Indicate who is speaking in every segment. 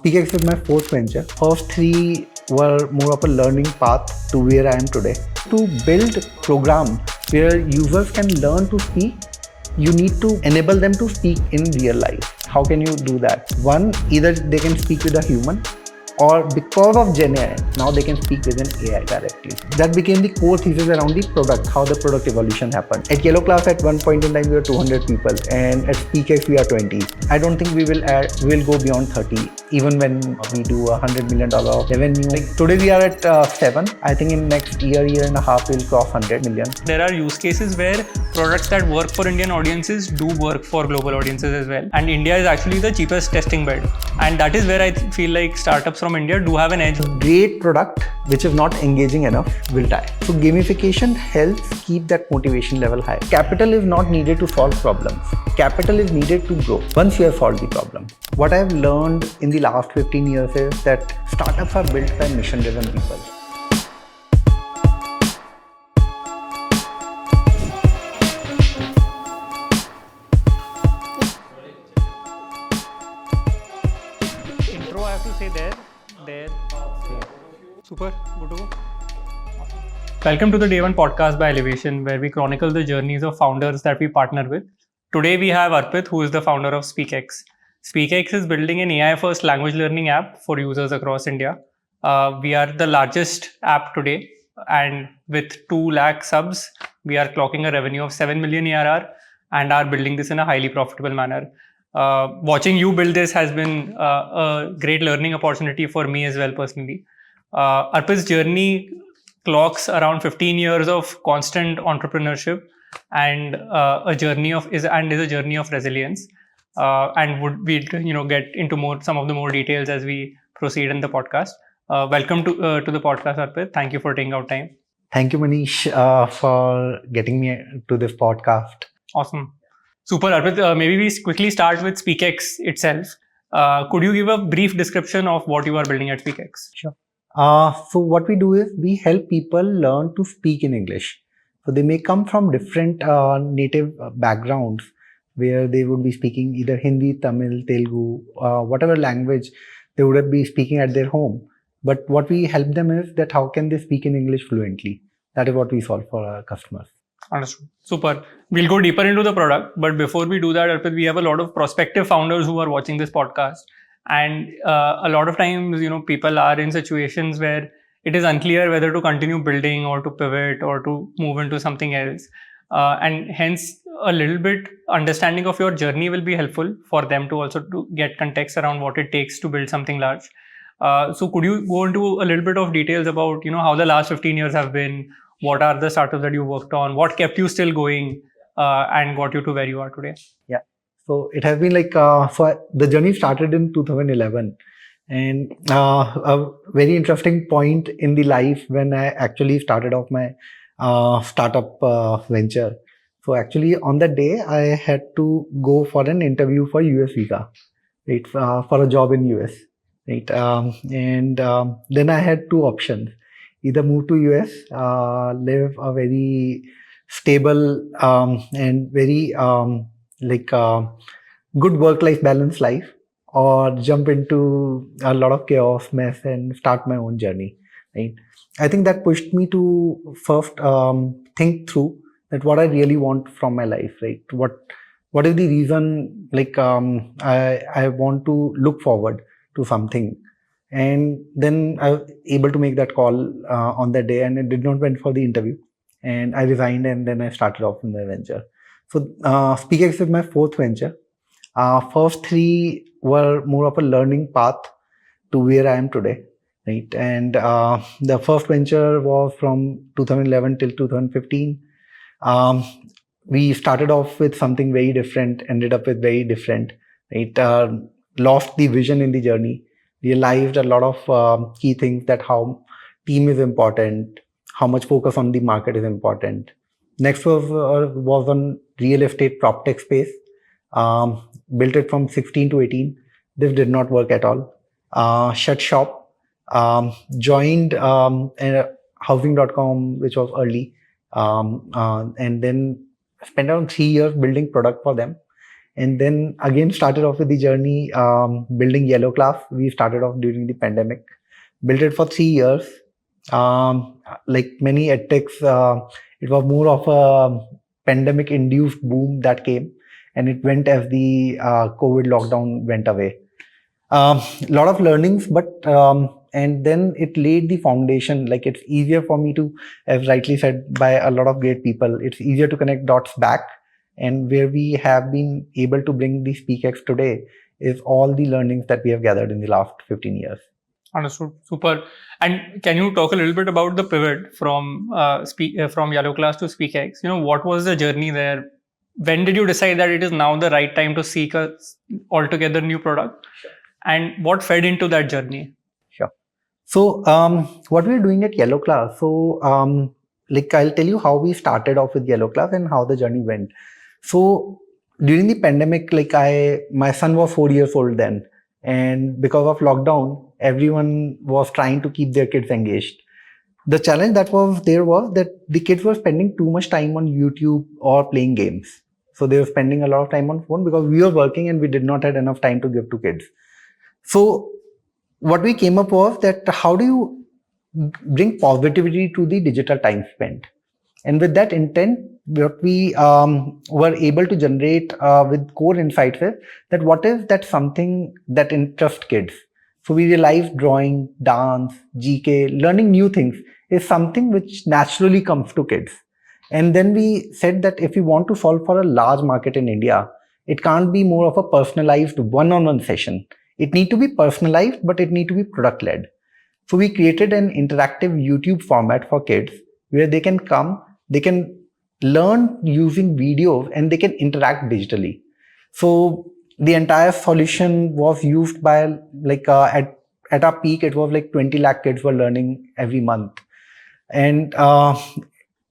Speaker 1: SpeakX is my fourth venture. First three were more of a learning path to where I am today. To build program where users can learn to speak, you need to enable them to speak in real life. How can you do that? One, either they can speak with a human, or because of Gen AI, now they can speak with an AI directly. That became the core thesis around the product, how the product evolution happened. At Yellow Class, at one point in time, we were 200 people, and at SpeakX, we are 20. I don't think we will go beyond 30, even when we do $100 million revenue. Like today, we are at 7. I think in next year and a half, we'll cross 100 million.
Speaker 2: There are use cases where products that work for Indian audiences do work for global audiences as well. And India is actually the cheapest testing bed. And that is where I feel like startups from India do have an edge.
Speaker 1: Great product which is not engaging enough will die. So gamification helps keep that motivation level high. Capital is not needed to solve problems. Capital is needed to grow once you have solved the problem. What I've learned in the last 15 years is that startups are built by mission-driven people.
Speaker 2: Intro, I have to say there. Super, good to go. Welcome to the Day One podcast by Elevation, where we chronicle the journeys of founders that we partner with. Today we have Arpit, who is the founder of SpeakX. SpeakX is building an AI-first language learning app for users across India. We are the largest app today, and with 2 lakh subs, we are clocking a revenue of 7 million ARR and are building this in a highly profitable manner. Watching you build this has been a great learning opportunity for me as well personally. Arpit's journey clocks around 15 years of constant entrepreneurship and is a journey of resilience. And would we get into some of the more details as we proceed in the podcast. Welcome to the podcast, Arpit. Thank you for taking out time.
Speaker 1: Thank you, Manish, for getting me to this podcast.
Speaker 2: Awesome. Super, Arpit. Maybe we quickly start with SpeakX itself. Could you give a brief description of what you are building at SpeakX?
Speaker 1: Sure. So what we do is we help people learn to speak in English. So they may come from different native backgrounds where they would be speaking either Hindi, Tamil, Telugu, whatever language they would be speaking at their home. But what we help them is that how can they speak in English fluently? That is what we solve for our customers.
Speaker 2: Understood. Super. We'll go deeper into the product. But before we do that, Arpit, we have a lot of prospective founders who are watching this podcast. And a lot of times, people are in situations where it is unclear whether to continue building or to pivot or to move into something else. And hence, a little bit understanding of your journey will be helpful for them to also to get context around what it takes to build something large. So could you go into a little bit of details about, how the last 15 years have been? What are the startups that you worked on? What kept you still going and got you to where you are today?
Speaker 1: Yeah. So it has been so the journey started in 2011, and a very interesting point in the life when I actually started off my startup venture. So actually on that day, I had to go for an interview for US visa, right, for a job in US, right, then I had 2 options: either move to US, live a very stable and very good work-life balance life, or jump into a lot of chaos, mess, and start my own journey. Right? I think that pushed me to first think through that what I really want from my life. Right? What is the reason? I want to look forward to something, and then I was able to make that call on that day, and I did not went for the interview, and I resigned, and then I started off in the venture. So SpeakX is my fourth venture. First 3 were more of a learning path to where I am today, right? And the first venture was from 2011 till 2015. We started off with something very different, ended up with very different, right? Lost the vision in the journey, realized a lot of key things, that how team is important, how much focus on the market is important. Next was on real estate prop tech space. Built it from 16 to 18. This did not work at all. Shut shop. Joined housing.com, which was early. And then spent around 3 years building product for them. And then again started off with the journey building Yellow Class. We started off during the pandemic, built it for 3 years. Like many edtechs, it was more of a pandemic induced boom that came, and it went as the COVID lockdown went away. A lot of learnings, but and then it laid the foundation. Like it's easier for me to, as rightly said by a lot of great people, it's easier to connect dots back. And where we have been able to bring the SpeakX today is all the learnings that we have gathered in the last 15 years.
Speaker 2: Understood. Super. And can you talk a little bit about the pivot from from Yellow Class to SpeakX? What was the journey there? When did you decide that it is now the right time to seek a altogether new product?
Speaker 1: Sure.
Speaker 2: And what fed into that journey?
Speaker 1: Sure. So what we're doing at Yellow Class. So like I'll tell you how we started off with Yellow Class and how the journey went. So during the pandemic, like my son was 4 years old then, and because of lockdown, everyone was trying to keep their kids engaged. The challenge that was there was that the kids were spending too much time on YouTube or playing games. So they were spending a lot of time on phone because we were working and we did not have enough time to give to kids. So what we came up was that how do you bring positivity to the digital time spent? And with that intent, what we were able to generate with core insights is that what is that something that interests kids. So we realized drawing, dance, GK, learning new things is something which naturally comes to kids. And then we said that if we want to solve for a large market in India, it can't be more of a personalized one-on-one session. It need to be personalized, but it need to be product-led. So we created an interactive YouTube format for kids where they can come, they can learn using videos, and they can interact digitally. So the entire solution was used by like at our peak, it was like 20 lakh kids were learning every month. And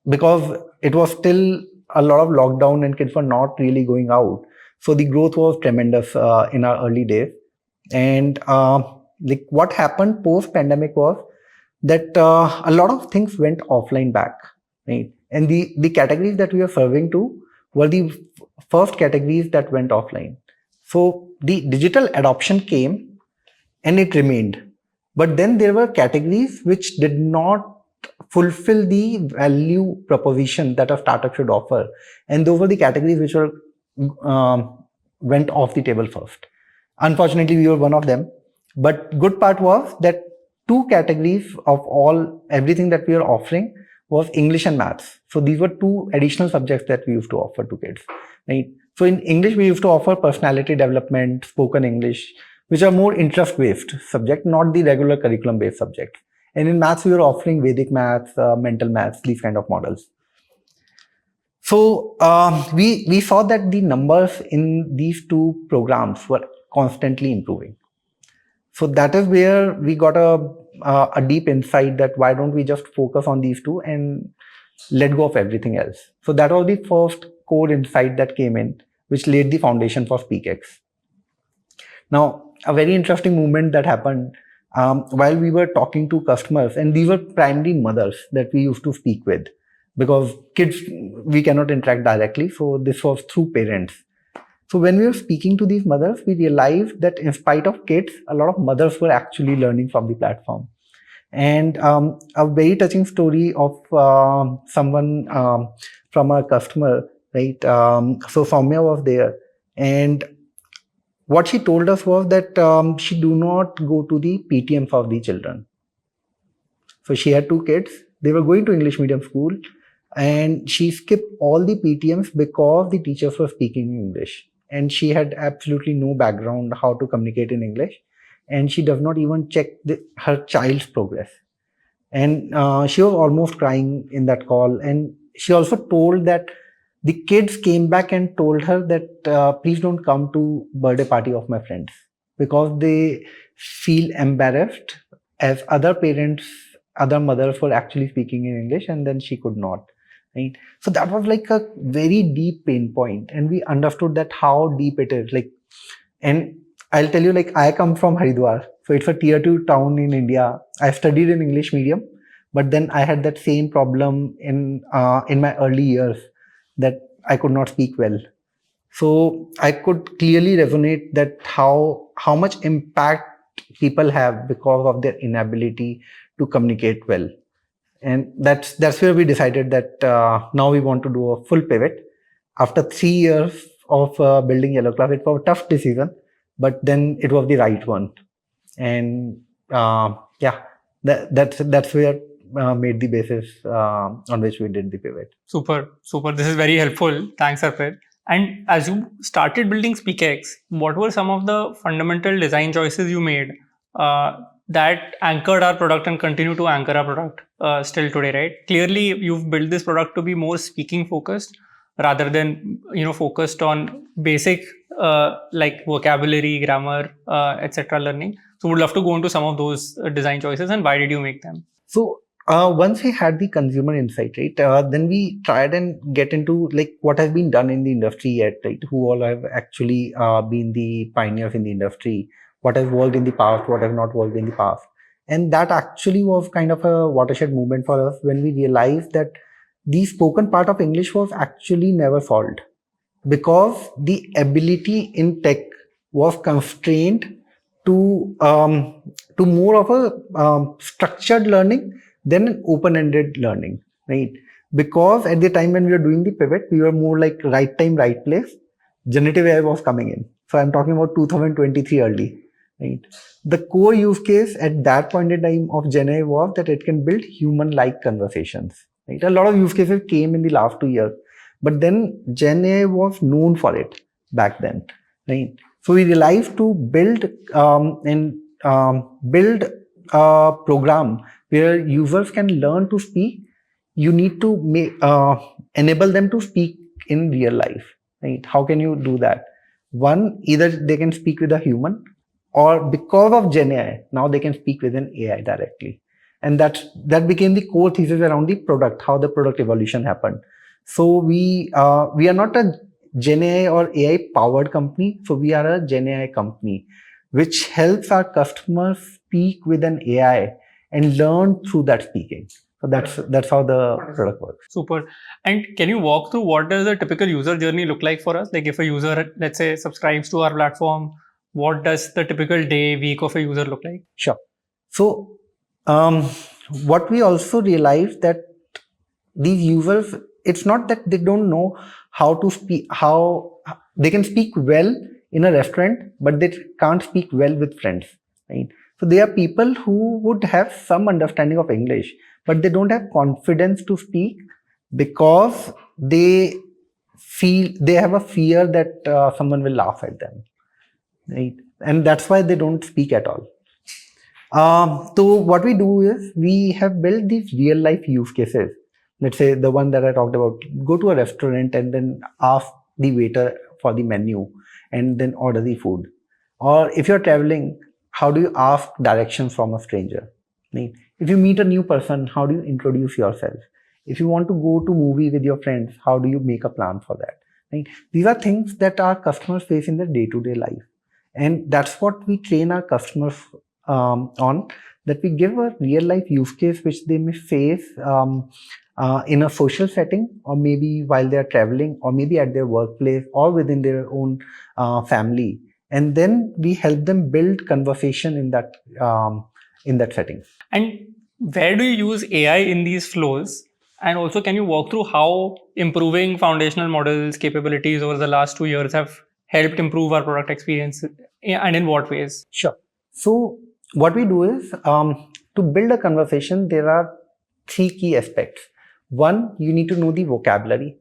Speaker 1: because it was still a lot of lockdown and kids were not really going out, so the growth was tremendous in our early days. And like what happened post pandemic was that a lot of things went offline back, right? And the categories that we were serving to were the first categories that went offline. So the digital adoption came and it remained. But then there were categories which did not fulfill the value proposition that a startup should offer. And those were the categories which were went off the table first. Unfortunately, we were one of them. But good part was that two categories of everything that we are offering was English and maths. So these were two additional subjects that we used to offer to kids, right? So in English, we used to offer personality development, spoken English, which are more interest-based subject, not the regular curriculum-based subject. And in maths, we were offering Vedic maths, mental maths, these kind of models. So we saw that the numbers in these two programs were constantly improving. So that is where we got a deep insight that why don't we just focus on these two and let go of everything else. So that was the first core insight that came in, which laid the foundation for SpeakX. Now, a very interesting movement that happened while we were talking to customers, and these were primarily mothers that we used to speak with, because kids, we cannot interact directly. So this was through parents. So when we were speaking to these mothers, we realized that in spite of kids, a lot of mothers were actually learning from the platform. And a very touching story of someone from a customer, right? So Soumya was there, and what she told us was that she do not go to the PTMs of the children. So she had two kids. They were going to English medium school, and she skipped all the PTMs because the teachers were speaking English. And she had absolutely no background how to communicate in English. And she does not even check her child's progress. And she was almost crying in that call. And she also told that the kids came back and told her that please don't come to birthday party of my friends, because they feel embarrassed as other parents, other mothers were actually speaking in English and then she could not. Right? So that was like a very deep pain point, and we understood that how deep it is. Like, and I'll tell you, like, I come from Haridwar, so it's a tier 2 town in India. I studied in English medium, but then I had that same problem in my early years, that I could not speak well. So I could clearly resonate that how much impact people have because of their inability to communicate well. And that's where we decided that now we want to do a full pivot. After 3 years of building Yellow Class, it was a tough decision, but then it was the right one. And yeah, that's where made the basis on which we did the pivot.
Speaker 2: Super. This is very helpful. Thanks, Arpit. And as you started building SpeakX, what were some of the fundamental design choices you made that anchored our product and continue to anchor our product still today, right? Clearly, you've built this product to be more speaking focused rather than focused on basic like vocabulary, grammar, etc. learning. So, would love to go into some of those design choices and why did you make them?
Speaker 1: So once we had the consumer insight, right, then we tried and get into like what has been done in the industry yet, right? Who all have actually been the pioneers in the industry? What has worked in the past? What has not worked in the past? And that actually was kind of a watershed movement for us when we realized that the spoken part of English was actually never solved because the ability in tech was constrained to more of a structured learning than an open-ended learning, right? Because at the time when we were doing the pivot, we were more like right time, right place. Generative AI was coming in. So I'm talking about 2023 early, right? The core use case at that point in time of Gen AI was that it can build human-like conversations, right? A lot of use cases came in the last 2 years, but then Gen AI was known for it back then, right? So we realized to build build a program where users can learn to speak. You need to enable them to speak in real life, right? How can you do that? One, either they can speak with a human, or because of Gen AI, now they can speak with an AI directly. And that became the core thesis around the product, how the product evolution happened. So we are not a Gen AI or AI powered company. So we are a Gen AI company, which helps our customers speak with an AI and learn through that speaking. So that's how the product works.
Speaker 2: Super. And can you walk through what does the typical user journey look like for us? Like if a user, let's say, subscribes to our platform, what does the typical day, week of a user look like?
Speaker 1: Sure. So what we also realized that these users, it's not that they don't know how to speak, how they can speak well in a restaurant, but they can't speak well with friends, right? So there are people who would have some understanding of English, but they don't have confidence to speak because they have a fear that someone will laugh at them, right? And that's why they don't speak at all. So what we do is we have built these real life use cases. Let's say the one that I talked about, go to a restaurant and then ask the waiter for the menu and then order the food. Or if you're traveling, how do you ask directions from a stranger? Right? If you meet a new person, how do you introduce yourself? If you want to go to movie with your friends, how do you make a plan for that? Right? These are things that our customers face in their day-to-day life. And that's what we train our customers on, that we give a real life use case which they may face in a social setting, or maybe while they are traveling, or maybe at their workplace, or within their own family. And then we help them build conversation in that setting.
Speaker 2: And where do you use AI in these flows? And also, can you walk through how improving foundational models capabilities over the last 2 years have helped improve our product experience, and in what ways?
Speaker 1: Sure. So what we do is to build a conversation, there are 3 key aspects. One, you need to know the vocabulary.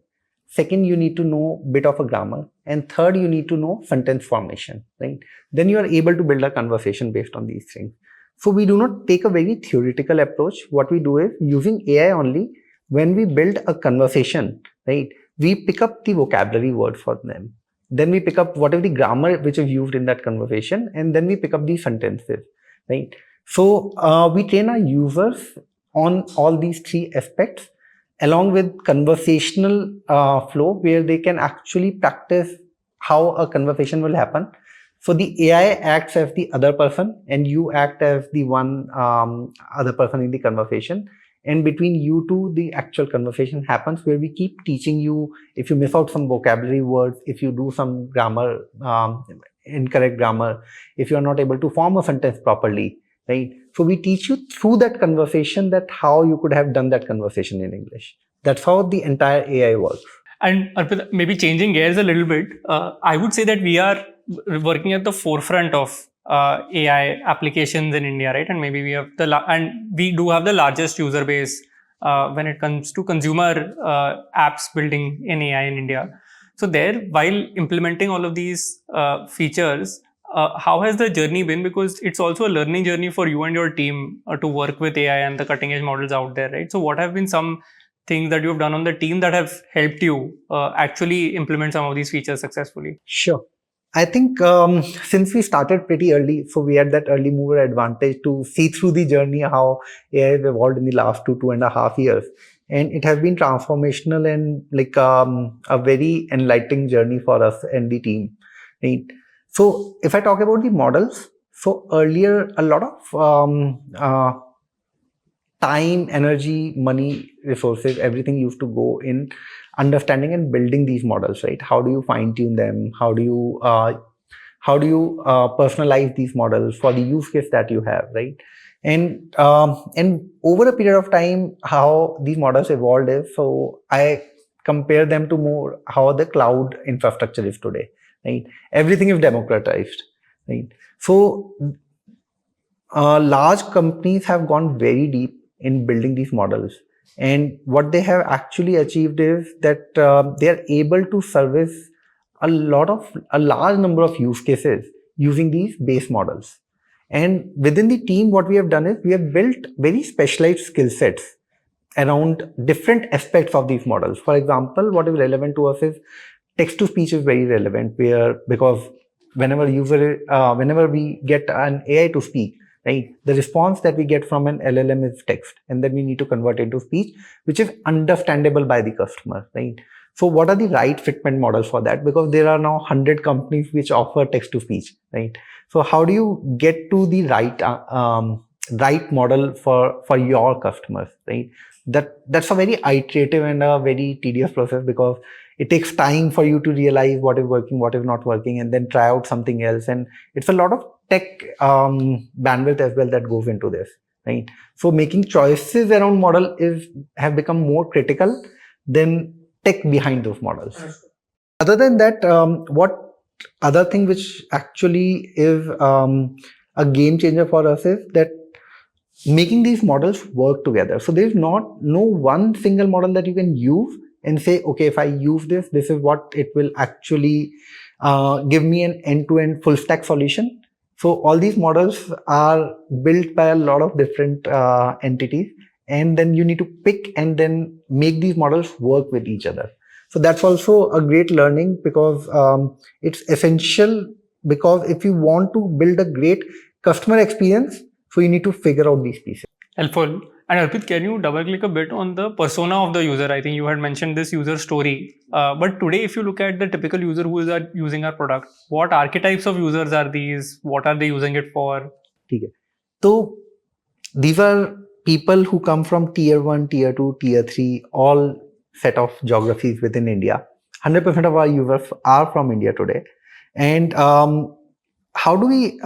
Speaker 1: Second, you need to know a bit of a grammar. And third, you need to know sentence formation, right? Then you are able to build a conversation based on these things. So we do not take a very theoretical approach. What we do is using AI only, when we build a conversation, right? We pick up the vocabulary word for them. Then we pick up whatever the grammar which is used in that conversation, and then we pick up the sentences, right? So we train our users on all these 3 aspects, along with conversational flow, where they can actually practice how a conversation will happen. So the AI acts as the other person, and you act as the one other person in the conversation, and between you two, the actual conversation happens where we keep teaching you. If you miss out some vocabulary words, if you do some grammar, incorrect grammar, if you are not able to form a sentence properly, right? So we teach you through that conversation that how you could have done that conversation in English. That's how the entire AI works.
Speaker 2: And Arpit, maybe changing gears a little bit, I would say that we are working at the forefront of AI applications in India, right? And maybe we have we do have the largest user base when it comes to consumer apps building in AI in India. So there, while implementing all of these features, how has the journey been? Because it's also a learning journey for you and your team to work with AI and the cutting edge models out there, right? So what have been some things that you've done on the team that have helped you actually implement some of these features successfully?
Speaker 1: Sure. I think since we started pretty early, so we had that early mover advantage to see through the journey how AI has evolved in the last 2.5 years. And it has been transformational and like a very enlightening journey for us and the team. Right? So if I talk about the models, so earlier a lot of time, energy, money, resources, everything used to go in understanding and building these models, right? How do you fine tune them? How do you personalize these models for the use case that you have, right? And over a period of time, how these models evolved is, so I compare them to more how the cloud infrastructure is today, right? Everything is democratized, right? So large companies have gone very deep in building these models, and what they have actually achieved is that they are able to service a large number of use cases using these base models. And within the team, what we have done is we have built very specialized skill sets around different aspects of these models. For example, what is relevant to us is text to speech is very relevant, because whenever we get an AI to speak, right, the response that we get from an LLM is text, and then we need to convert into speech, which is understandable by the customer, right? So what are the right fitment models for that? Because there are now 100 companies which offer text to speech, right? So how do you get to the right model for your customers, right? That's a very iterative and a very tedious process, because it takes time for you to realize what is working, what is not working, and then try out something else. And it's a lot of tech bandwidth as well that goes into this, right? So making choices around model have become more critical than tech behind those models. Other than that, what other thing which actually is a game changer for us is that making these models work together. So there's no one single model that you can use and say, okay, if I use this is what it will actually give me an end-to-end full stack solution. So all these models are built by a lot of different entities, and then you need to pick and then make these models work with each other. So that's also a great learning, because it's essential, because if you want to build a great customer experience, so you need to figure out these pieces.
Speaker 2: Helpful. And Arpit, can you double click a bit on the persona of the user? I think you had mentioned this user story. But today, if you look at the typical user who is using our product, what archetypes of users are these? What are they using it for?
Speaker 1: Okay. So these are people who come from tier 1, tier 2, tier 3, all set of geographies within India. 100% of our users are from India today. And how do we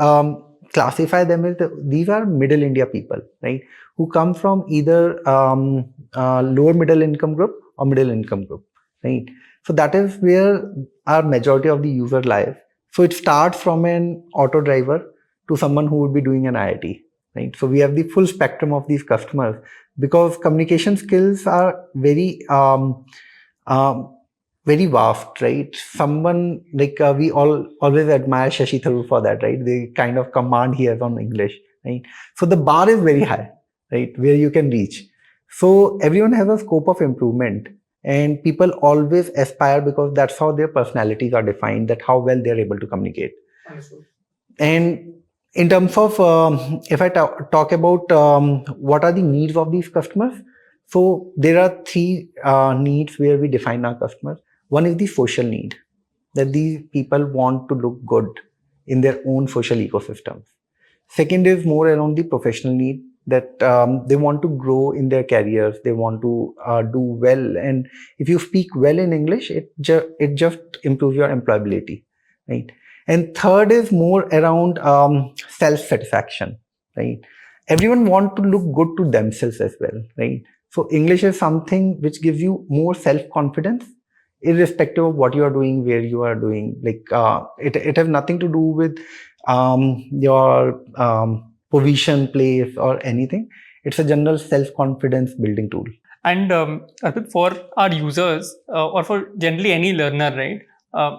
Speaker 1: classify them? As these are middle India people, right, who come from either lower middle income group or middle income group, right? So that is where our majority of the user lies. So it starts from an auto driver to someone who would be doing an IIT, right? So we have the full spectrum of these customers, because communication skills are very very vast, right? Someone like we always admire Shashi Tharoor for that, right? The kind of command he has on English, right? So the bar is very high, right, where you can reach. So everyone has a scope of improvement, and people always aspire, because that's how their personalities are defined, that how well they're able to communicate.
Speaker 2: Understood.
Speaker 1: And in terms of if I talk about what are the needs of these customers, so there are three needs where we define our customers. One is the social need, that these people want to look good in their own social ecosystems. Second is more around the professional need, that they want to grow in their careers, they want to do well, and if you speak well in English, it just improves your employability, right? And third is more around self-satisfaction, right? Everyone want to look good to themselves as well, right? So English is something which gives you more self-confidence, irrespective of what you are doing, where you are doing. Like it has nothing to do with your position, place, or anything. It's a general self-confidence building tool.
Speaker 2: And Arpit, for our users or for generally any learner, right?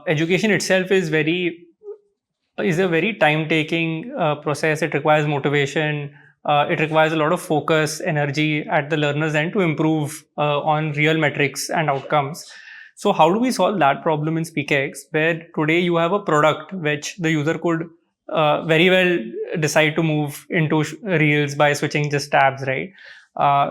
Speaker 2: Education itself is a very time-taking process. It requires motivation. It requires a lot of focus, energy at the learner's end to improve on real metrics and outcomes. So how do we solve that problem in SpeakX, where today you have a product which the user could very well decide to move into Reels by switching just tabs, right?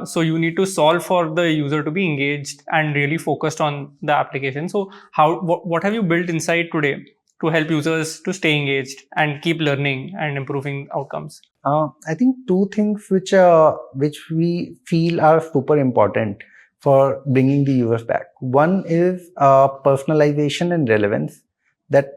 Speaker 2: So you need to solve for the user to be engaged and really focused on the application. So what have you built inside today to help users to stay engaged and keep learning and improving outcomes?
Speaker 1: I think two things which we feel are super important for bringing the users back. One is personalization and relevance. That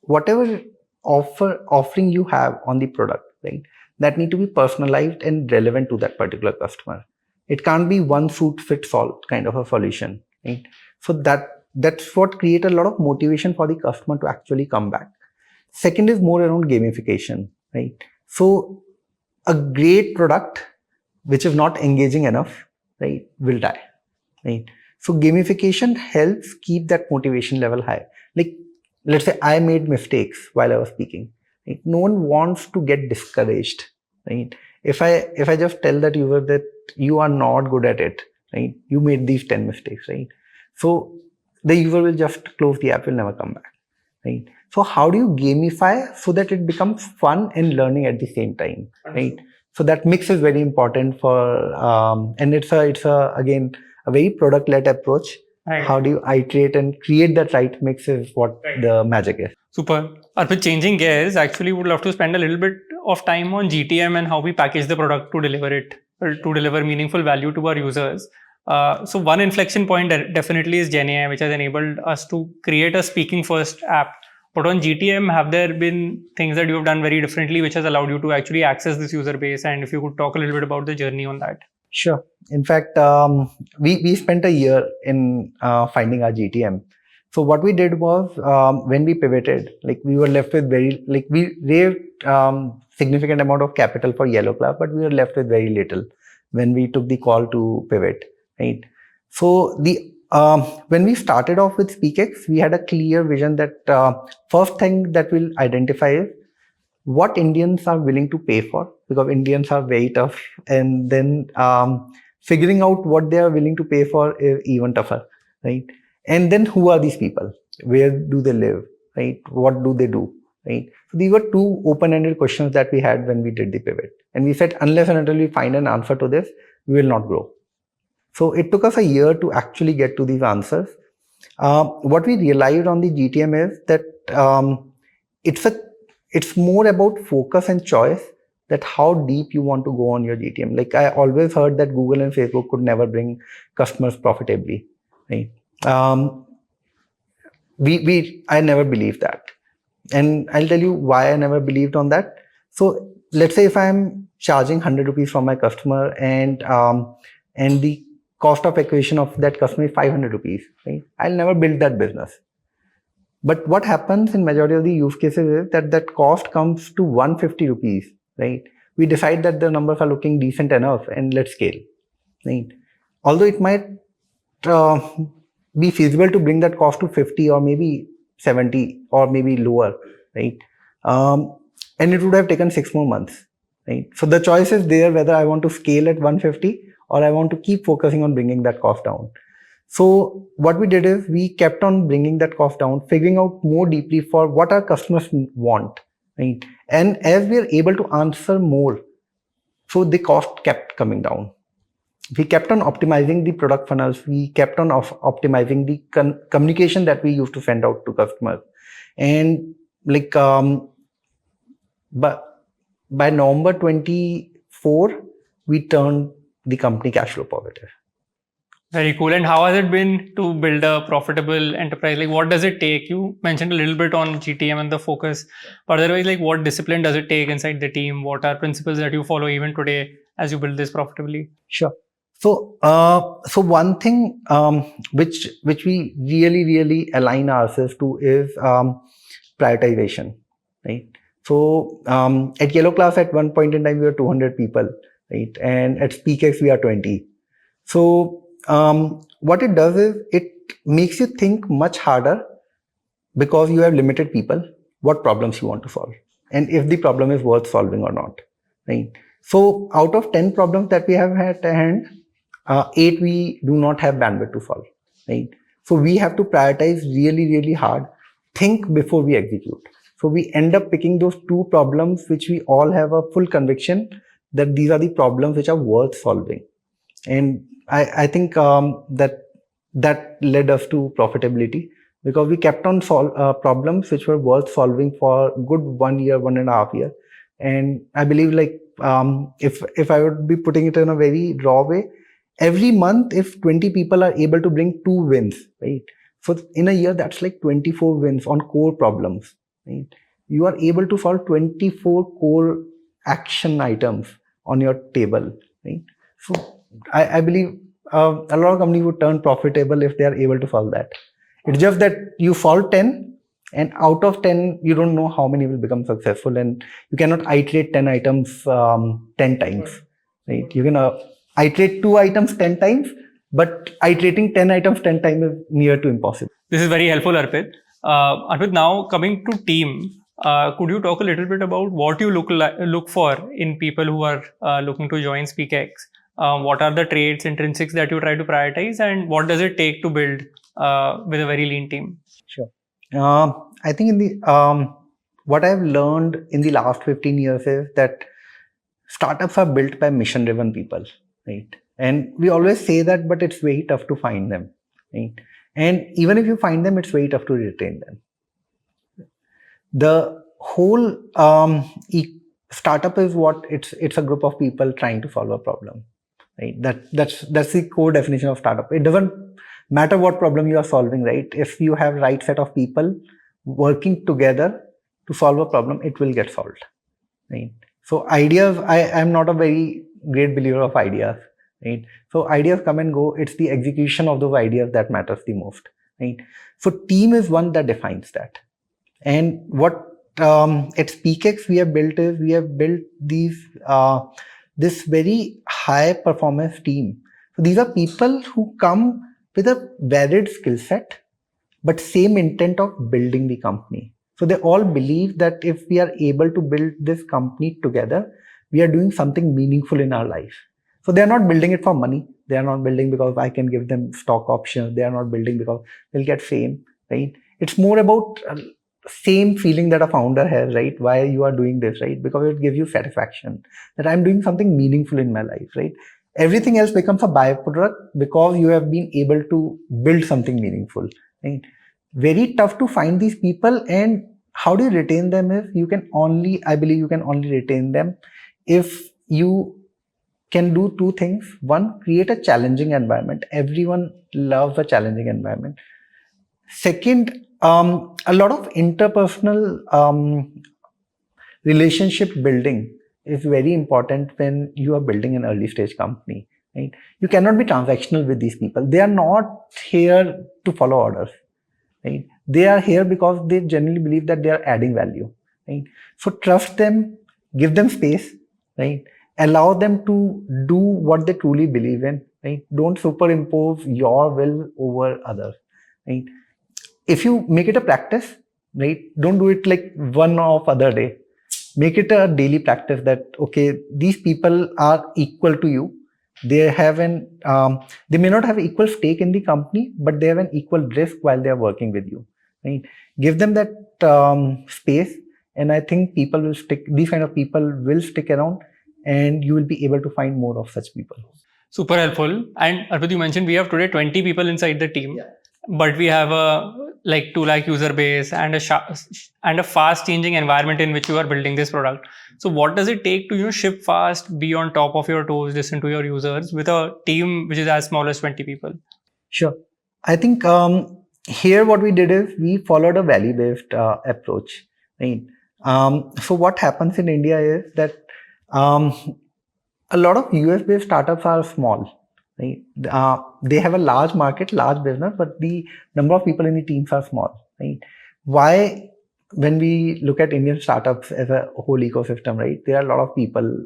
Speaker 1: whatever offering you have on the product, right, that need to be personalized and relevant to that particular customer. It can't be one suit fits all kind of a solution, right? So that's what create a lot of motivation for the customer to actually come back. Second is more around gamification, right? So a great product which is not engaging enough, right, will die, right? So gamification helps keep that motivation level high. Like, let's say I made mistakes while I was speaking, right? No one wants to get discouraged, right? If I just tell that user that you are not good at it, right, you made these 10 mistakes, right? So the user will just close the app, will never come back, right? So how do you gamify so that it becomes fun and learning at the same time, right? So that mix is very important for, and it's again a very product-led approach. Right. How do you iterate and create that right mix is what the magic is.
Speaker 2: Super. Arpit, changing gears, actually would love to spend a little bit of time on GTM and how we package the product to deliver it, or to deliver meaningful value to our users. So one inflection point definitely is GenAI, which has enabled us to create a speaking first app. But on GTM, have there been things that you have done very differently which has allowed you to actually access this user base? And if you could talk a little bit about the journey on that.
Speaker 1: Sure. In fact, we spent a year in finding our GTM. So what we did was when we pivoted, like we were left with we raised significant amount of capital for Yellow Club, but we were left with very little when we took the call to pivot, right? So when we started off with SpeakX, we had a clear vision that first thing that we'll identify is what Indians are willing to pay for, because Indians are very tough, and then figuring out what they are willing to pay for is even tougher, right? And then who are these people? Where do they live, right? What do they do, right? So these were two open-ended questions that we had when we did the pivot. And we said, unless and until we find an answer to this, we will not grow. So it took us a year to actually get to these answers. What we realized on the GTM is that it's more about focus and choice, that how deep you want to go on your GTM. Like I always heard that Google and Facebook could never bring customers profitably, right? I never believed that. And I'll tell you why I never believed on that. So let's say if I'm charging 100 rupees from my customer and the cost of acquisition of that customer is 500 rupees, right? I'll never build that business. But what happens in majority of the use cases is that cost comes to 150 rupees, right? We decide that the numbers are looking decent enough and let's scale, right? Although it might be feasible to bring that cost to 50 or maybe 70 or maybe lower, right? And it would have taken 6 more months, right? So the choice is there whether I want to scale at 150 or I want to keep focusing on bringing that cost down. So what we did is we kept on bringing that cost down, figuring out more deeply for what our customers want, right? And as we are able to answer more, so the cost kept coming down. We kept on optimizing the product funnels. We kept on optimizing the communication that we used to send out to customers. And like, but by November 24, we turned the company cash flow positive.
Speaker 2: Very cool. And how has it been to build a profitable enterprise? Like, what does it take? You mentioned a little bit on GTM and the focus, but otherwise, like, what discipline does it take inside the team? What are principles that you follow even today as you build this profitably?
Speaker 1: Sure. So, one thing which we really align ourselves to is prioritization, right? So, at Yellow Class, at one point in time, we were 200 people, right? And at SpeakX, we are 20. So, what it does is it makes you think much harder because you have limited people, what problems you want to solve, and if the problem is worth solving or not, right? So, out of 10 problems that we have at hand, 8 we do not have bandwidth to solve, right? So we have to prioritize really hard, think before we execute. So we end up picking those 2 problems which we all have a full conviction that these are the problems which are worth solving. And I think that led us to profitability, because we kept on problems which were worth solving for good 1 year, 1.5 years. And I believe, like, if I would be putting it in a very raw way, every month, if 20 people are able to bring 2 wins, right? So in a year, that's like 24 wins on core problems, right? You are able to solve 24 core action items on your table, right? So I believe a lot of companies would turn profitable if they are able to solve that. It's just that you solve 10, and out of 10, you don't know how many will become successful, and you cannot iterate 10 items 10 times, right? You can iterate 2 items 10 times, but iterating 10 items 10 times is near to impossible.
Speaker 2: This is very helpful, Arpit. Arpit, now coming to team, could you talk a little bit about what you look for in people who are looking to join SpeakX? What are the traits, intrinsics that you try to prioritize, and what does it take to build with a very lean team?
Speaker 1: Sure. I think in the what I've learned in the last 15 years is that startups are built by mission-driven people, right? And we always say that, but it's very tough to find them, right? And even if you find them, it's very tough to retain them. The whole startup is what it's a group of people trying to solve a problem, right? That's the core definition of startup. It doesn't matter what problem you are solving, right? If you have right set of people working together to solve a problem, it will get solved, right? So ideas, I'm not a very great believer of ideas, right? So ideas come and go. It's the execution of those ideas that matters the most, right? So team is one that defines that. And what at SpeakX we have built this very high performance team. So these are people who come with a varied skill set, but same intent of building the company. So they all believe that if we are able to build this company together, we are doing something meaningful in our life. So they are not building it for money. They are not building because I can give them stock options. They are not building because they'll get fame, right? It's more about same feeling that a founder has, right? Why you are doing this, right? Because it gives you satisfaction that I'm doing something meaningful in my life, right? Everything else becomes a byproduct because you have been able to build something meaningful, right? Very tough to find these people. And how do you retain them? Is I believe you can only retain them if you can do 2 things. One, create a challenging environment. Everyone loves a challenging environment. Second, a lot of interpersonal relationship building is very important when you are building an early stage company, right? You cannot be transactional with these people. They are not here to follow orders, right? They are here because they genuinely believe that they are adding value, right? So trust them, give them space, right? Allow them to do what they truly believe in, right? Don't superimpose your will over others, right? If you make it a practice, right? Don't do it like one off other day. Make it a daily practice that, okay, these people are equal to you. They have they may not have equal stake in the company, but they have an equal risk while they are working with you, right? Give them that space, and I think people will stick. These kind of people will stick around, and you will be able to find more of such people.
Speaker 2: Super helpful. And Arpit, you mentioned we have today 20 people inside the team.
Speaker 1: Yeah.
Speaker 2: but we have a like 2 lakh user base and a fast changing environment in which you are building this product. So what does it take to ship fast, be on top of your toes, listen to your users with a team which is as small as 20 people?
Speaker 1: Sure. I think here what we did is we followed a value-based approach, right? So what happens in India is that a lot of US-based startups are small, right? They have a large market, large business, but the number of people in the teams are small, right? Why, when we look at Indian startups as a whole ecosystem, right? There are a lot of people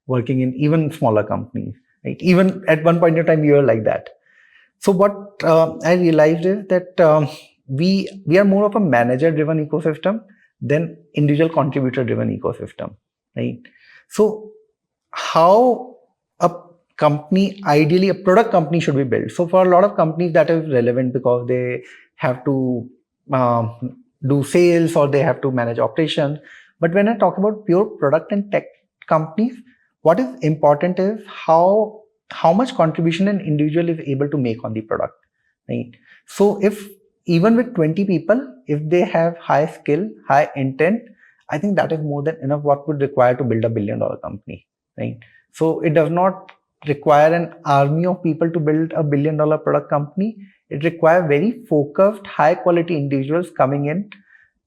Speaker 1: working in even smaller companies, right? Even at one point in time, you were like that. So what I realized is that we are more of a manager-driven ecosystem than individual contributor-driven ecosystem, right? So how a company, ideally a product company, should be built. So for a lot of companies that is relevant because they have to do sales or they have to manage operations. But when I talk about pure product and tech companies, what is important is how much contribution an individual is able to make on the product, right? So if even with 20 people, if they have high skill, high intent, I think that is more than enough what would require to build $1 billion company, right? So it does not require an army of people to build $1 billion product company. It requires very focused, high quality individuals coming in,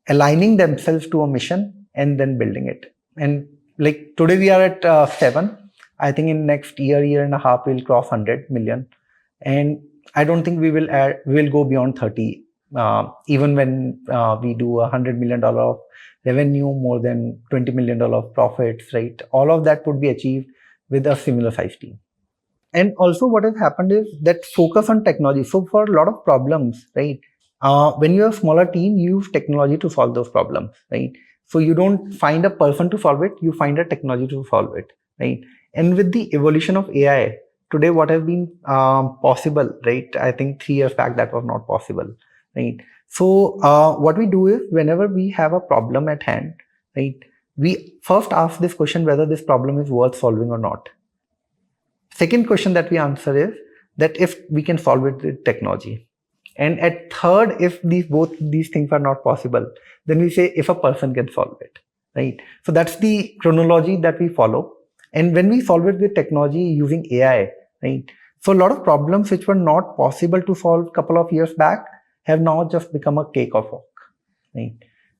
Speaker 1: aligning themselves to a mission and then building it. And like today we are at 7. I think in next year and a half, we'll cross 100 million. And I don't think we will go beyond 30. Even when we do $100 million of revenue, more than $20 million of profits, right? All of that would be achieved with a similar size team. And also what has happened is that focus on technology. So for a lot of problems, right? When you have a smaller team, you use technology to solve those problems, right? So you don't find a person to solve it, you find a technology to solve it, right? And with the evolution of AI, today what has been possible, right? I think 3 years back that was not possible, right? So what we do is whenever we have a problem at hand, right? We first ask this question whether this problem is worth solving or not. Second question that we answer is that if we can solve it with technology. And at third, if both these things are not possible, then we say if a person can solve it, right? So that's the chronology that we follow. And when we solve it with technology using AI, right? So a lot of problems which were not possible to solve a couple of years back have now just become a cakewalk, right?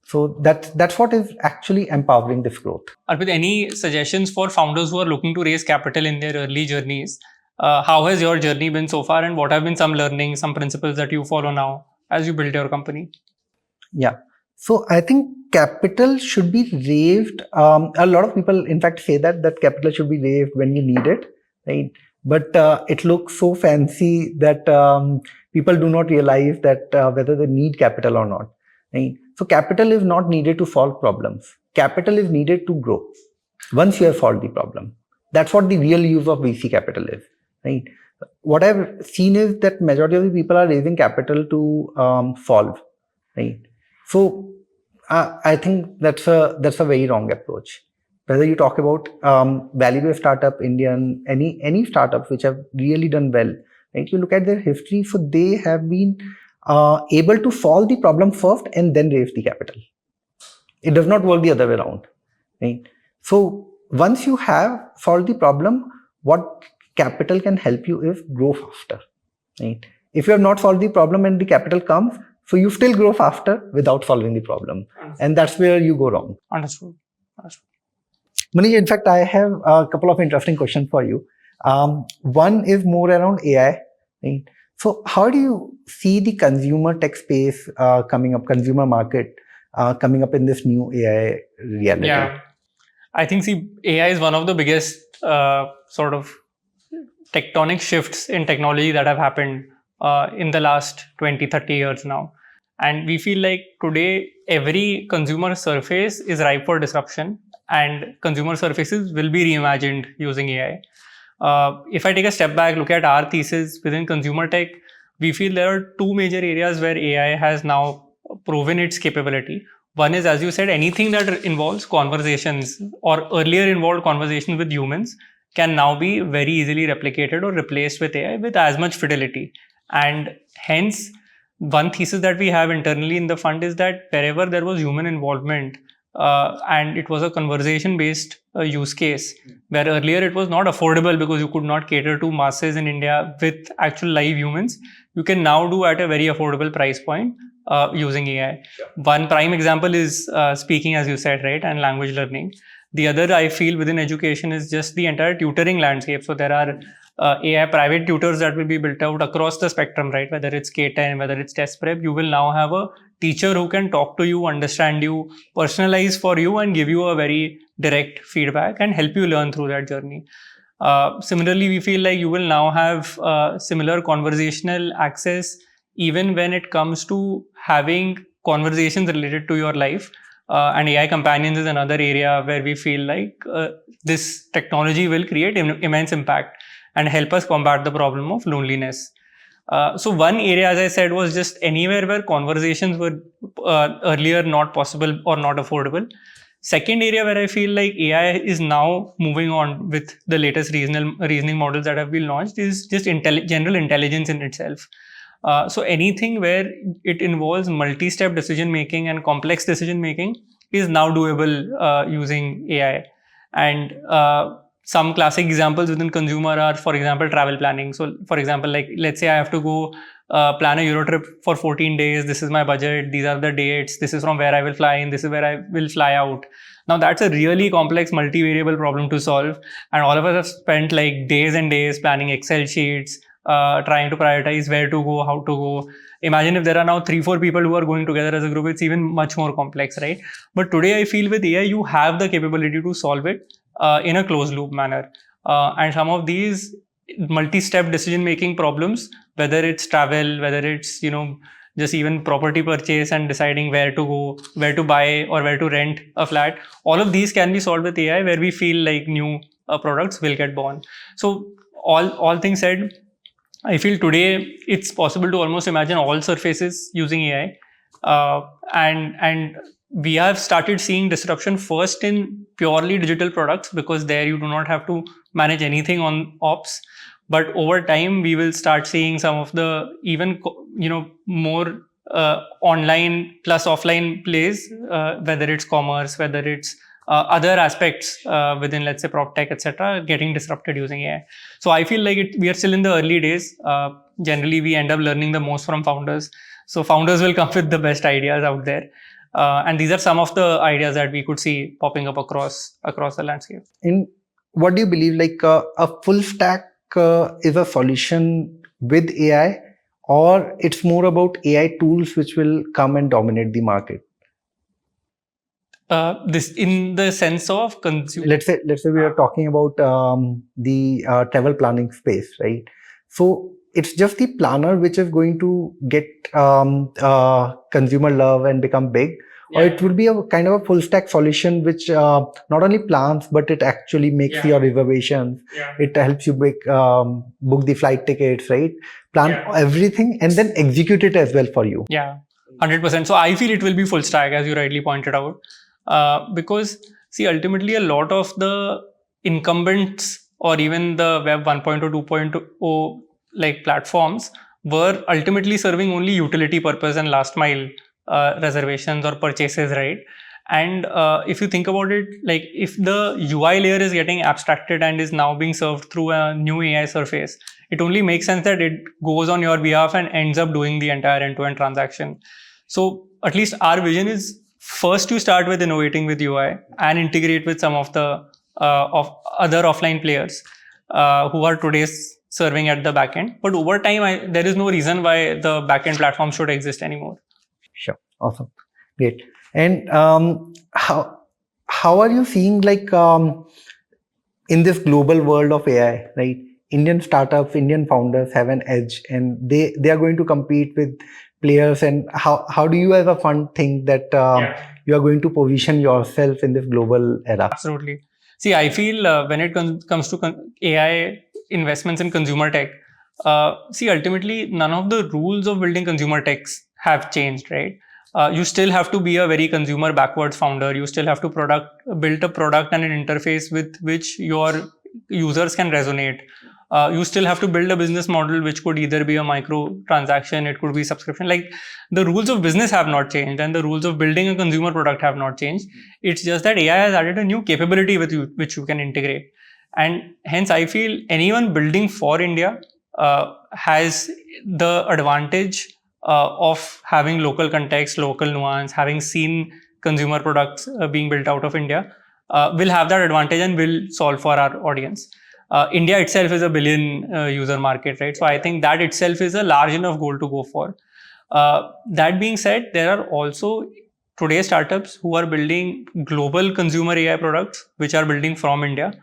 Speaker 1: So that's what is actually empowering this growth.
Speaker 2: Arpit, any suggestions for founders who are looking to raise capital in their early journeys? How has your journey been so far, and what have been some learnings, some principles that you follow now as you build your company?
Speaker 1: Yeah. So I think capital should be raised. A lot of people, in fact, say that capital should be raised when you need it, right? But it looks so fancy that people do not realize that whether they need capital or not, right? So capital is not needed to solve problems. Capital is needed to grow once you have solved the problem. That's what the real use of VC capital is, right? What I've seen is that majority of the people are raising capital to solve, right? So I think that's a very wrong approach. Whether you talk about value-based startup, Indian, any startups which have really done well, right? You look at their history, so they have been able to solve the problem first and then raise the capital. It does not work the other way around, right? So once you have solved the problem, what capital can help you is grow faster, right? If you have not solved the problem and the capital comes, so you still grow faster without solving the problem. And that's where you go wrong.
Speaker 2: Understood.
Speaker 1: Manish, in fact, I have a couple of interesting questions for you. One is more around AI, right? So how do you see the consumer tech space coming up, consumer market coming up in this new AI reality?
Speaker 2: Yeah, I think AI is one of the biggest sort of tectonic shifts in technology that have happened in the last 20-30 years now. And we feel like today every consumer surface is ripe for disruption, and consumer surfaces will be reimagined using AI. If I take a step back, look at our thesis within consumer tech, we feel there are 2 major areas where AI has now proven its capability. One is, as you said, anything that involves conversations or earlier involved conversations with humans can now be very easily replicated or replaced with AI with as much fidelity. And hence, one thesis that we have internally in the fund is that wherever there was human involvement, and it was a conversation based use case, where earlier it was not affordable because you could not cater to masses in India with actual live humans, you can now do at a very affordable price point using AI. One prime example is speaking, as you said, right, and language learning. The other, I feel, within education is just the entire tutoring landscape. So there are AI private tutors that will be built out across the spectrum, right? Whether it's K10, whether it's test prep, you will now have a teacher who can talk to you, understand you, personalize for you, and give you a very direct feedback and help you learn through that journey. Similarly, we feel like you will now have similar conversational access even when it comes to having conversations related to your life. And AI companions is another area where we feel like this technology will create immense impact and help us combat the problem of loneliness. So one area, as I said, was just anywhere where conversations were earlier not possible or not affordable. Second area where I feel like AI is now moving on with the latest reasoning models that have been launched is just general intelligence in itself. So anything where it involves multi-step decision making and complex decision making is now doable using AI. And some classic examples within consumer are, for example, travel planning. So, for example, like let's say I have to go plan a Euro trip for 14 days. This is my budget. These are the dates. This is from where I will fly in. This is where I will fly out. Now that's a really complex multivariable problem to solve. And all of us have spent like days and days planning Excel sheets, trying to prioritize where to go, how to go. Imagine if there are now 3-4 people who are going together as a group, it's even much more complex, right? But today I feel with AI, you have the capability to solve it in a closed loop manner. And some of these multi-step decision-making problems, whether it's travel, whether it's, just even property purchase and deciding where to go, where to buy or where to rent a flat, all of these can be solved with AI, where we feel like new products will get born. So all things said, I feel today it's possible to almost imagine all surfaces using AI. And we have started seeing disruption first in purely digital products, because there you do not have to manage anything on ops. But over time, we will start seeing some of the even more online plus offline plays, whether it's commerce, whether it's other aspects within, let's say, prop tech, etc., getting disrupted using AI. So I feel like we are still in the early days. Generally, we end up learning the most from founders. So founders will come with the best ideas out there. And these are some of the ideas that we could see popping up across the landscape.
Speaker 1: In what do you believe, like a full stack is a solution with AI, or it's more about AI tools which will come and dominate the market?
Speaker 2: This in the sense of consumer.
Speaker 1: Let's say we are talking about the travel planning space, right? So it's just the planner which is going to get consumer love and become big, or it will be a kind of a full stack solution which not only plans, but it actually makes your reservations. It helps you book the flight tickets, right? Plan everything and then execute it as well for you.
Speaker 2: Yeah, 100%. So I feel it will be full stack, as you rightly pointed out. Because see, ultimately a lot of the incumbents or even the web 1.0, 2.0 like platforms were ultimately serving only utility purpose and last mile reservations or purchases, right? And if you think about it, like if the UI layer is getting abstracted and is now being served through a new AI surface, it only makes sense that it goes on your behalf and ends up doing the entire end-to-end transaction. So at least our vision is first to start with innovating with UI and integrate with some of the of other offline players who are today's serving at the backend. But over time, there is no reason why the backend platform should exist anymore.
Speaker 1: Sure. Awesome. Great. And how are you seeing, like in this global world of AI, right? Indian startups, Indian founders have an edge, and they are going to compete with players. And how do you as a fund think that you are going to position yourself in this global era?
Speaker 2: Absolutely. See, I feel when it comes to AI investments in consumer tech, ultimately none of the rules of building consumer techs have changed, right? You still have to be a very consumer backwards founder. You still have to build a product and an interface with which your users can resonate. you still have to build a business model which could either be a micro transaction, it could be subscription. Like, the rules of business have not changed and the rules of building a consumer product have not changed. It's just that AI has added a new capability with you, which you can integrate. And hence, I feel anyone building for India has the advantage of having local context, local nuance, having seen consumer products being built out of India, will have that advantage and will solve for our audience. India itself is a billion user market, right? So I think that itself is a large enough goal to go for. That being said, there are also today startups who are building global consumer AI products, which are building from India.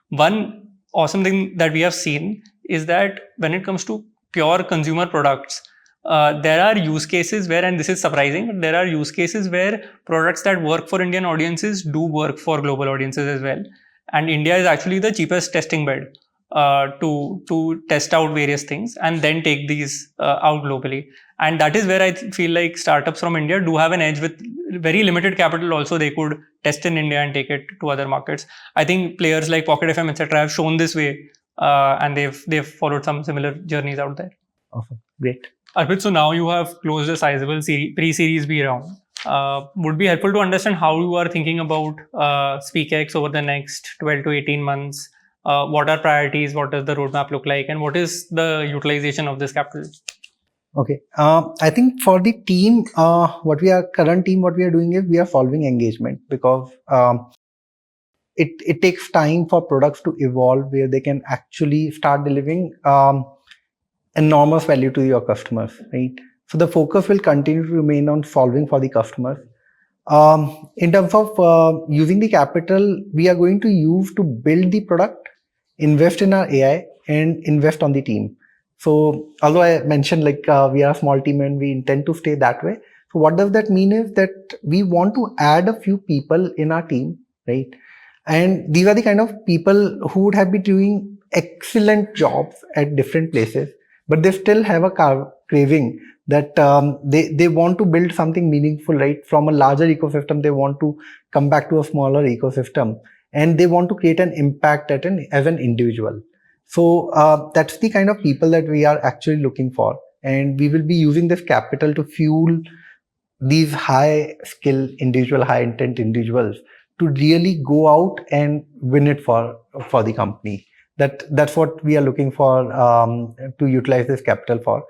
Speaker 2: One awesome thing that we have seen is that when it comes to pure consumer products, there are use cases where, and this is surprising, but there are use cases where products that work for Indian audiences do work for global audiences as well. And India is actually the cheapest testing bed to test out various things and then take these out globally. And that is where I feel like startups from India do have an edge. With very limited capital also, they could test in India and take it to other markets. I think players like Pocket FM, etc., have shown this way, and they've followed some similar journeys out there.
Speaker 1: Awesome. Great.
Speaker 2: Arpit, so now you have closed a sizable pre-series B round. Would be helpful to understand how you are thinking about SpeakX over the next 12 to 18 months. What are priorities? What does the roadmap look like? And what is the utilization of this capital?
Speaker 1: Okay. I think for the team, what we are doing is we are solving engagement, because it takes time for products to evolve where they can actually start delivering enormous value to your customers, right? So the focus will continue to remain on solving for the customers. In terms of using the capital, we are going to use to build the product, invest in our AI, and invest on the team. So although I mentioned we are a small team and we intend to stay that way. So what does that mean is that we want to add a few people in our team, right? And these are the kind of people who would have been doing excellent jobs at different places, but they still have a craving that they want to build something meaningful, right? From a larger ecosystem, they want to come back to a smaller ecosystem, and they want to create an impact as an individual. So that's the kind of people that we are actually looking for, and we will be using this capital to fuel these high skill individual, high intent individuals to really go out and win it for the company. That's what we are looking for to utilize this capital for.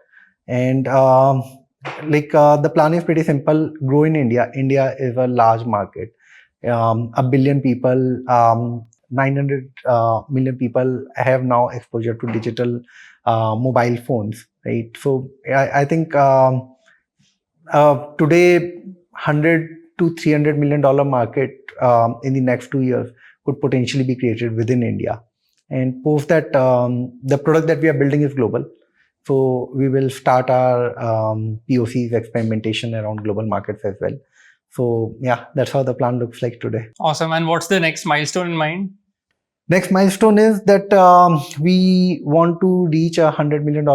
Speaker 1: And the plan is pretty simple: grow in India. India is a large market. 1 billion people, 900 million people have now exposure to digital mobile phones, right? So I think today, $100 to $300 million market in the next 2 years could potentially be created within India. And post that, the product that we are building is global. So we will start our POCs, experimentation around global markets as well. So yeah, that's how the plan looks like today.
Speaker 2: Awesome. And what's the next milestone in mind?
Speaker 1: Next milestone is that we want to reach $100 million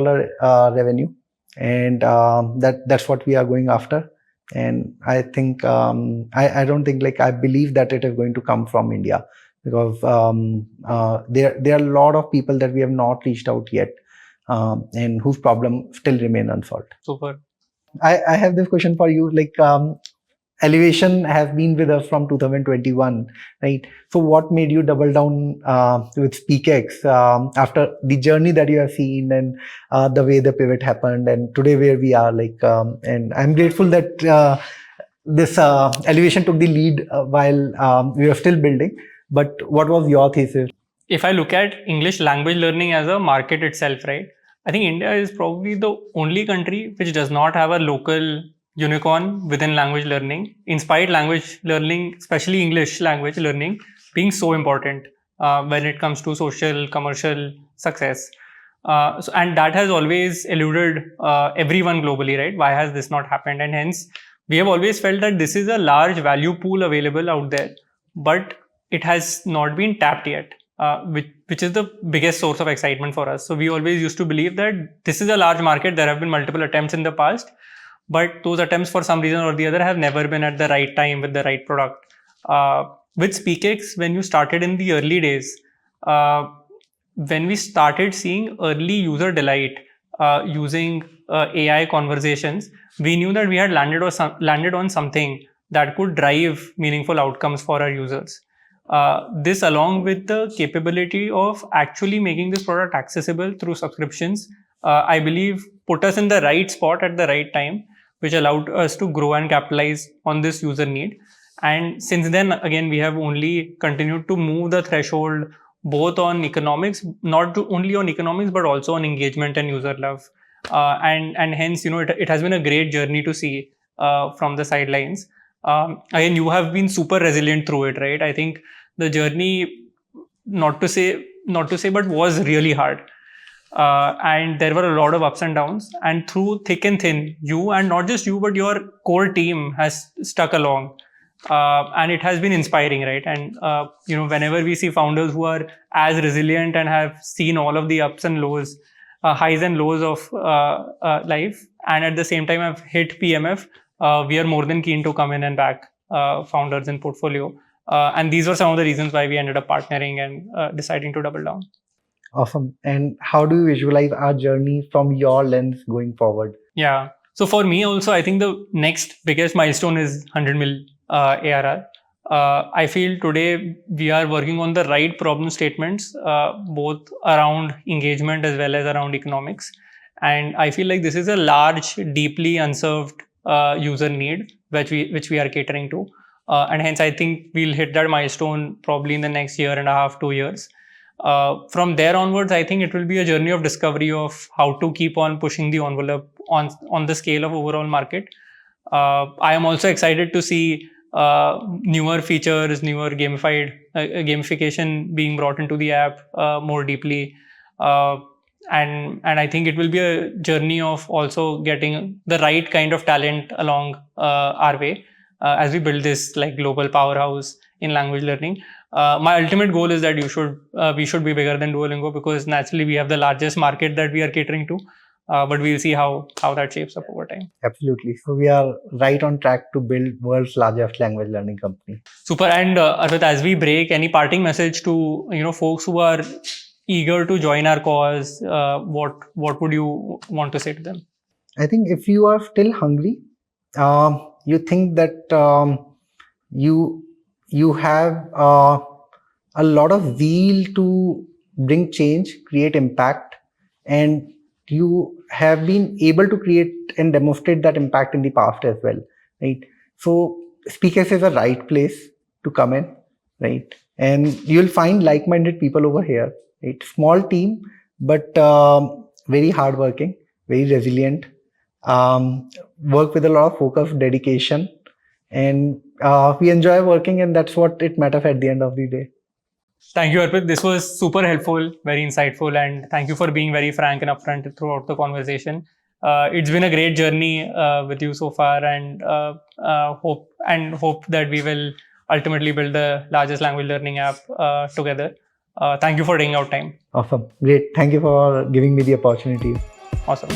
Speaker 1: revenue, and that's what we are going after. And I think I don't think I believe that it is going to come from India, because there are a lot of people that we have not reached out yet, and whose problem still remain unsolved.
Speaker 2: Super.
Speaker 1: I have this question for you. Elevation has been with us from 2021, right? So what made you double down with SpeakX after the journey that you have seen, and the way the pivot happened, and today where we are? And I'm grateful that this Elevation took the lead while we are still building. But what was your thesis?
Speaker 2: If I look at English language learning as a market itself, right? I think India is probably the only country which does not have a local unicorn within language learning, inspired language learning, especially English language learning, being so important when it comes to social, commercial success. And that has always eluded everyone globally, right? Why has this not happened? And hence, we have always felt that this is a large value pool available out there, but it has not been tapped yet, which is the biggest source of excitement for us. So we always used to believe that this is a large market. There have been multiple attempts in the past, but those attempts for some reason or the other have never been at the right time with the right product. With SpeakX, when you started in the early days, when we started seeing early user delight using AI conversations, we knew that we had landed on something that could drive meaningful outcomes for our users. This, along with the capability of actually making this product accessible through subscriptions, I believe put us in the right spot at the right time, which allowed us to grow and capitalize on this user need. And since then, again, we have only continued to move the threshold both on economics, not only on economics, but also on engagement and user love. And hence, it has been a great journey to see from the sidelines. Again, you have been super resilient through it, right? I think the journey, not to say, but was really hard. And there were a lot of ups and downs. And through thick and thin, you, and not just you, but your core team has stuck along. And it has been inspiring, right? And whenever we see founders who are as resilient and have seen all of the ups and lows, highs and lows of life, and at the same time have hit PMF, we are more than keen to come in and back founders in portfolio. And these were some of the reasons why we ended up partnering and deciding to double down.
Speaker 1: Awesome. And how do you visualize our journey from your lens going forward?
Speaker 2: Yeah. So for me also, I think the next biggest milestone is 100 mil ARR. I feel today we are working on the right problem statements, both around engagement as well as around economics. And I feel like this is a large, deeply unserved user need, which we are catering to. And hence, I think we'll hit that milestone probably in the next year and a half, 2 years. From there onwards, I think it will be a journey of discovery of how to keep on pushing the envelope on the scale of overall market. I am also excited to see newer features, newer gamification being brought into the app more deeply. And I think it will be a journey of also getting the right kind of talent along our way as we build this like global powerhouse in language learning. My ultimate goal is that we should be bigger than Duolingo, because naturally we have the largest market that we are catering to. But we'll see how that shapes up over time.
Speaker 1: Absolutely. So we are right on track to build world's largest language learning company.
Speaker 2: Super. And Arpit, as we break, any parting message to folks who are eager to join our cause? What would you want to say to them?
Speaker 1: I think if you are still hungry, you think that you have a lot of zeal to bring change, create impact, and you have been able to create and demonstrate that impact in the past as well, right? So SpeakX is a right place to come in, right? And you'll find like-minded people over here, right? Small team, but very hardworking, very resilient, work with a lot of focus, dedication, and we enjoy working, and that's what it matters at the end of the day.
Speaker 2: Thank you, Arpit. This was super helpful, very insightful, and thank you for being very frank and upfront throughout the conversation. It's been a great journey with you so far, and hope that we will ultimately build the largest language learning app together. Thank you for taking out time.
Speaker 1: Awesome. Great. Thank you for giving me the opportunity.
Speaker 2: Awesome.